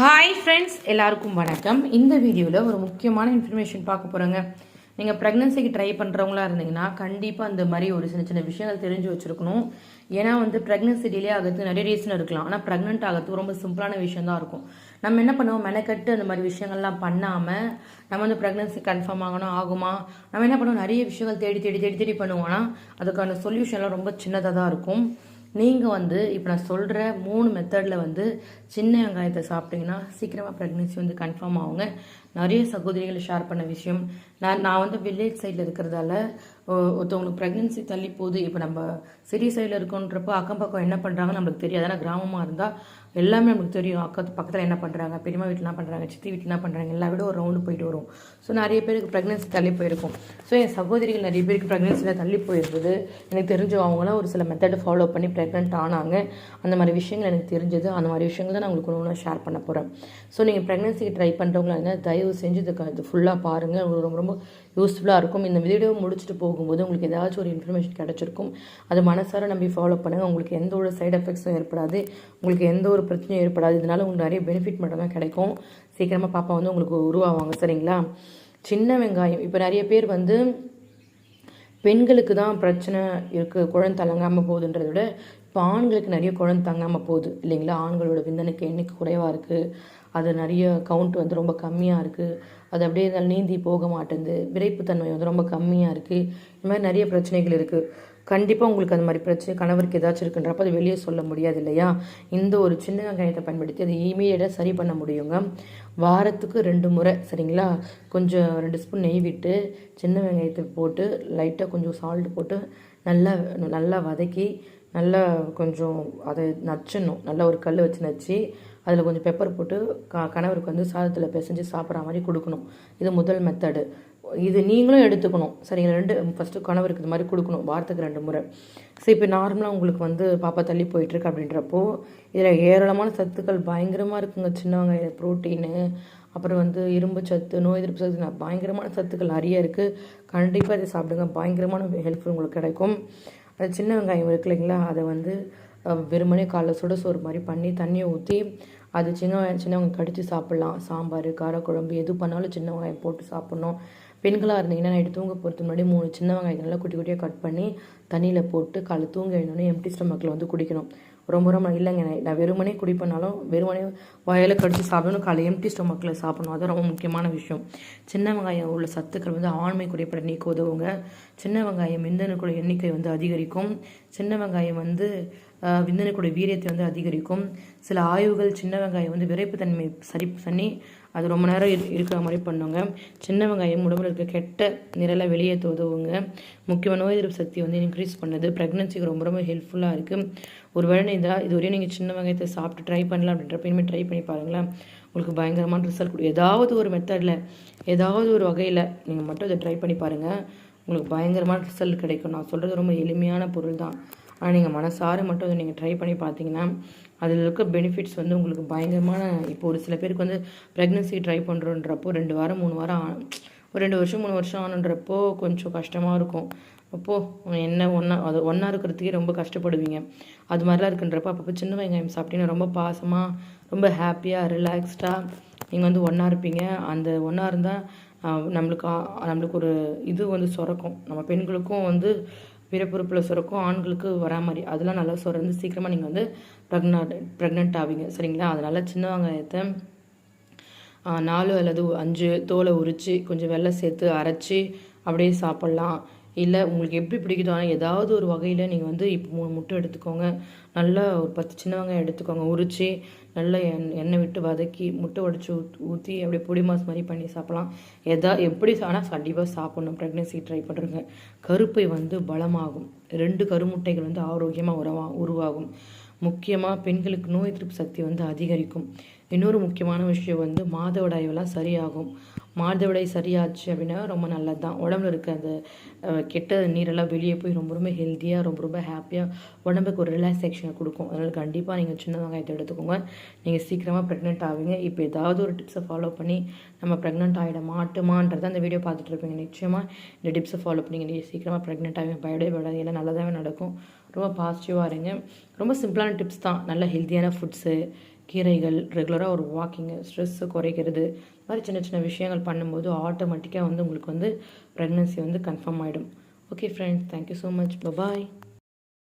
Hi friends, எல்லாருக்கும் வணக்கம். இந்த வீடியோவில் ஒரு முக்கியமான இன்ஃபர்மேஷன் பார்க்க போகிறோங்க. நீங்கள் ப்ரெக்னன்சிக்கு ட்ரை பண்ணுறவங்களா இருந்தீங்கன்னா கண்டிப்பாக அந்த மாதிரி ஒரு சின்ன சின்ன விஷயங்கள் தெரிஞ்சு வச்சுருக்கணும். ஏன்னா ப்ரெக்னன்சி டிலே ஆகிறதுக்கு நிறைய ரீசன் இருக்கலாம். ஆனால் ப்ரெக்னென்ட் ஆகிறதுக்கு ரொம்ப சிம்பிளான விஷயம் தான் இருக்கும். நம்ம என்ன பண்ணுவோம், மெனக்கட்டு அந்த மாதிரி விஷயங்கள்லாம் பண்ணாமல் நம்ம ப்ரெக்னன்சி கன்ஃபார்ம் ஆகுமா நம்ம என்ன பண்ணுவோம், நிறைய விஷயங்கள் தேடி தேடி தேடி தேடி பண்ணுவோம்னா அதுக்கான சொல்யூஷன்லாம் ரொம்ப சின்னதாக தான் இருக்கும். நீங்கள் இப்போ நான் சொல்கிற 3 மெத்தடில் சின்ன வெங்காயத்தை சாப்பிட்டீங்கன்னா சீக்கிரமாக ப்ரெக்னன்சி கன்ஃபார்ம் ஆகுங்க. நிறைய சகோதரிகள் ஷேர் பண்ண விஷயம். நான் வில்லேஜ் சைடில் இருக்கிறதால ஒருத்தவங்களுக்கு ப்ரெக்னன்சி தள்ளி போகுது. இப்போ நம்ம சிட்டி சைடில் இருக்கோன்றப்போ அக்கம் பக்கம் என்ன பண்ணுறாங்கன்னு நம்மளுக்கு தெரியாது. ஆனால் கிராமமாக இருந்தால் எல்லாமே நமக்கு தெரியும். பக்கத்தில் என்ன பண்ணுறாங்க, பெரியம்மா வீட்டில் என்ன பண்ணுறாங்க, சித்தி வீட்டில் என்ன பண்ணுறாங்க, எல்லா விட ஒரு ரவுண்டு போயிட்டு வரும். ஸோ நிறைய பேருக்கு ப்ரெக்னன்சி தள்ளி போயிருக்கும். ஸோ என் சகோதரிகள் நிறைய பேருக்கு ப்ரெக்னன்சியில் தள்ளி போயிருந்தது. எனக்கு தெரிஞ்சு அவங்களாம் ஒரு சில மெத்தடை ஃபாலோ பண்ணி ப்ரெக்னென்ட் ஆனாங்க. அந்த மாதிரி விஷயங்கள் எனக்கு தெரிஞ்சது. அந்த மாதிரி விஷயங்கள் தான் நான் உங்களுக்கு ஒன்று ஷேர் பண்ண போகிறேன். ஸோ நீங்கள் ப்ரெக்னன்சிக்கு ட்ரை பண்ணுறவங்களா இருந்தால் தயவு செஞ்சு இது ஃபுல்லாக பாருங்கள். உங்களுக்கு ரொம்ப ரொம்ப யூஸ்ஃபுல்லாக இருக்கும். இந்த வீடியோ முடிச்சுட்டு போகும்போது உங்களுக்கு ஏதாச்சும் ஒரு இன்ஃபர்மேஷன் கிடச்சிருக்கும். அது மனசார நம்பி ஃபாலோ பண்ணுங்கள். உங்களுக்கு எந்த ஒரு சைடு எஃபெக்ட்ஸும் ஏற்படாது, உங்களுக்கு எந்த ஒரு பிரச்சனையும் ஏற்படாது. இதனால உங்களுக்கு நிறைய பெனிஃபிட் மட்டும் தான் கிடைக்கும். சீக்கிரமாக பாப்பா உங்களுக்கு உருவாவாங்க. சரிங்களா? சின்ன வெங்காயம். இப்போ நிறைய பேர் பெண்களுக்கு தான் பிரச்சனை இருக்குது, குழந்தை தள்ளங்காமல் போகுதுன்றத விட இப்போ ஆண்களுக்கு நிறைய குழந்தை தங்காமல் போகுது இல்லைங்களா? ஆண்களோட விந்தணுக்கு எண்ணிக்கை குறைவாக இருக்குது. அது நிறைய கவுண்ட் ரொம்ப கம்மியாக இருக்குது. அது அப்படியே நீந்தி போக மாட்டேங்குது. விரைப்புத்தன்மை ரொம்ப கம்மியாக இருக்குது. இந்த மாதிரி நிறைய பிரச்சனைகள் இருக்குது. கண்டிப்பாக உங்களுக்கு அந்த மாதிரி பிரச்சனை கணவருக்கு ஏதாச்சும் இருக்குன்றப்போ அது வெளியே சொல்ல முடியாது இல்லையா? இந்த ஒரு சின்ன வெங்காயத்தை பயன்படுத்தி அது இமீடியட்டாக சரி பண்ண முடியுங்க. வாரத்துக்கு 2 முறை. சரிங்களா? கொஞ்சம் 2 ஸ்பூன் நெய் விட்டு சின்ன வெங்காயத்தை போட்டு லைட்டாக கொஞ்சம் சால்ட் போட்டு நல்லா நல்லா வதக்கி நல்லா கொஞ்சம் அதை நச்சிடணும். நல்லா ஒரு கல் வச்சு நச்சு அதில் கொஞ்சம் பெப்பர் போட்டு கணவருக்கு சாதத்தில் பிசைஞ்சு சாப்பிட்ற மாதிரி கொடுக்கணும். இது முதல் மெத்தடு. இது நீங்களும் எடுத்துக்கணும். சரிங்களா? ஃபஸ்ட்டு கணவருக்கு இது மாதிரி கொடுக்கணும் வாரத்துக்கு 2 முறை. சரி, இப்போ நார்மலாக உங்களுக்கு பாப்பா தள்ளி போயிட்டுருக்கு அப்படின்றப்போ இதில் ஏராளமான சத்துக்கள் பயங்கரமாக இருக்குங்க. சின்ன வெங்காயம் ப்ரோட்டீனு, அப்புறம் இரும்பு சத்து, நோய் எதிர்ப்பு சத்து, பயங்கரமான சத்துக்கள் நிறைய இருக்குது. கண்டிப்பாக இதை சாப்பிடுங்க. பயங்கரமான ஹெல்ப்ஃபுல் உங்களுக்கு கிடைக்கும். அது சின்ன வெங்காயம் இருக்கு இல்லைங்களா? அதை வெறுமனே காலைல சுட சோறு மாதிரி பண்ணி தண்ணியை ஊற்றி அது சின்ன வெங்காயம் கடித்து சாப்பிட்லாம். சாம்பார், காரக்குழம்பு எது பண்ணாலும் சின்ன வெங்காயம் போட்டு சாப்பிட்ணும். பெண்களாக இருந்தீங்கன்னா நைட்டு தூங்க போகிறதுக்கு முன்னாடி 3 சின்ன வெங்காயத்தை நல்லா குட்டி குட்டியாக கட் பண்ணி தண்ணியில் போட்டு காலைல தூங்க எழுந்தோடனே எம்டி ஸ்டொமக்கில் குடிக்கணும். ரொம்ப ரொம்ப இல்லைங்க, நான் வெறுமனே குடிப்பேனாலும் வெறுமனே வாயில் கடிச்சு சாப்பிடணும். காலையில் எம்டி ஸ்டொமக்கில் சாப்பிடணும். அது ரொம்ப முக்கியமான விஷயம். சின்ன வெங்காயம் உள்ள சத்துக்கள் ஆண்மை குறைபாடு நீக்க உதவுங்க. சின்ன வெங்காயம் விந்தணுக்களோட எண்ணிக்கை அதிகரிக்கும். சின்ன வெங்காயம் விந்தணுக்களோட வீரியத்தை அதிகரிக்கும். சில ஆய்வுகள் சின்ன வெங்காயம் விரைப்புத்தன்மை சரி பண்ணி அது ரொம்ப நேரம் இருக்கிற மாதிரி பண்ணுங்க. சின்ன வெங்காயம் உடம்புல இருக்க கெட்ட நிரலை வெளியேற்ற உதவுங்க. முக்கியமாக நோய் எதிர்ப்பு சக்தி இன்க்ரீஸ் பண்ணுது. ப்ரெக்னன்சிக்கு ரொம்ப ரொம்ப ஹெல்ப்ஃபுல்லாக இருக்குது. ஒருவேளை இதுவரையும் நீங்கள் சின்ன வெங்காயத்தை சாப்பிட்டு ட்ரை பண்ணலாம் அப்படின்றப்ப இனிமேல் ட்ரை பண்ணி பாருங்களேன். உங்களுக்கு பயங்கரமான ரிசல்ட் கொடுக்கும். ஏதாவது ஒரு மெத்தடில் ஏதாவது ஒரு வகையில் நீங்கள் மட்டும் இதை ட்ரை பண்ணி பாருங்கள். உங்களுக்கு பயங்கரமான ரிசல்ட் கிடைக்கும். நான் சொல்கிறது ரொம்ப எளிமையான பொருள் தான். ஆனால் நீங்கள் மனசார மட்டும் அதை நீங்கள் ட்ரை பண்ணி பார்த்தீங்கன்னா அதில் இருக்க பெனிஃபிட்ஸ் உங்களுக்கு பயங்கரமான. இப்போ ஒரு சில பேருக்கு ப்ரெக்னன்சி ட்ரை பண்ணுறோன்றப்போ 2 வாரம் 3 வாரம் ஒரு 2 வருஷம் 3 வருஷம் ஆனுன்றப்போ கொஞ்சம் கஷ்டமாக இருக்கும். அப்போது என்ன ஒன்றா இருக்கிறதுக்கே ரொம்ப கஷ்டப்படுவீங்க. அது மாதிரிலாம் இருக்குன்றப்போ அப்பப்போ சின்ன வெங்காயம் சாப்பிட்டீங்கன்னா ரொம்ப பாசமாக, ரொம்ப ஹாப்பியாக, ரிலாக்ஸ்டாக நீங்கள் ஒன்றா இருப்பீங்க. அந்த ஒன்றா இருந்தால் நம்மளுக்கு ஒரு இது சுரக்கும். நம்ம பெண்களுக்கும் பிறப்புறுப்பில் சுரக்கும், ஆண்களுக்கு வரா மாதிரி அதெல்லாம் நல்லா சுரந்து சீக்கிரமாக நீங்கள் ப்ரெக்னென்ட் ஆவீங்க. சரிங்களா? அதனால் சின்ன வெங்காயத்தை 4 அல்லது 5 தோலை உரித்து கொஞ்சம் வெல்லம் சேர்த்து அரைச்சி அப்படியே சாப்பிட்லாம். இல்லை உங்களுக்கு எப்படி பிடிக்குதோ, ஆனால் ஏதாவது ஒரு வகையில் நீங்கள் இப்போ 3 முட்டை எடுத்துக்கோங்க. நல்லா ஒரு 10 சின்ன வெங்காயம் எடுத்துக்கோங்க. உரித்து நல்லா எண்ணெய் விட்டு வதக்கி முட்டை உடச்சி ஊற்றி அப்படியே பொடி மாஸ் மாதிரி பண்ணி சாப்பிட்லாம். எப்படி ஆனால் கண்டிப்பாக சாப்பிட்ணும். ப்ரெக்னன்சி ட்ரை பண்ணுறங்க. கருப்பை பலமாகும். 2 கருமுட்டைகள் ஆரோக்கியமாக உருவாகும். முக்கியமாக பெண்களுக்கு நோய் எதிர்ப்பு சக்தி அதிகரிக்கும். இன்னொரு முக்கியமான விஷயம் மாதவிடாயெல்லாம் சரியாகும். மாதவிடாய் சரியாச்சு அப்படின்னா ரொம்ப நல்லது தான். உடம்புல இருக்க அந்த கெட்ட நீரெல்லாம் வெளியே போய் ரொம்ப ரொம்ப ஹெல்த்தியாக, ரொம்ப ரொம்ப ஹாப்பியாக உடம்புக்கு ஒரு ரிலாக்ஸேஷனை கொடுக்கும். அதனால் கண்டிப்பாக நீங்கள் சின்ன வெங்காயத்தை எடுத்துக்கோங்க. நீங்கள் சீக்கிரமாக ப்ரெக்னென்ட் ஆவீங்க. இப்போ ஏதாவது ஒரு டிப்ஸை ஃபாலோ பண்ணி நம்ம ப்ரெக்னென்ட் ஆகிட மாட்டோமான்றதை அந்த வீடியோ பார்த்துட்டு இருப்பீங்க. நிச்சயமாக இந்த டிப்ஸை ஃபாலோ பண்ணி நீங்கள் சீக்கிரமாக ப்ரெக்னென்ட் ஆவீங்க. பயப்படாது, எல்லாம் நல்லதாகவே நடக்கும். ரொம்ப பாசிட்டிவாக இருங்க. ரொம்ப சிம்பிளான டிப்ஸ் தான். நல்ல ஹெல்த்தியான ஃபுட்ஸு, கீரைகள், ரெகுலராக ஒரு வாக்கிங்கு, ஸ்ட்ரெஸ்ஸை குறைக்கிறது, இந்த மாதிரி சின்ன சின்ன விஷயங்கள் பண்ணும்போது ஆட்டோமேட்டிக்காக வந்து உங்களுக்கு வந்து ப்ரெக்னன்சி வந்து கன்ஃபார்ம் ஆகிடும். Okay friends, thank you so much. Bye bye.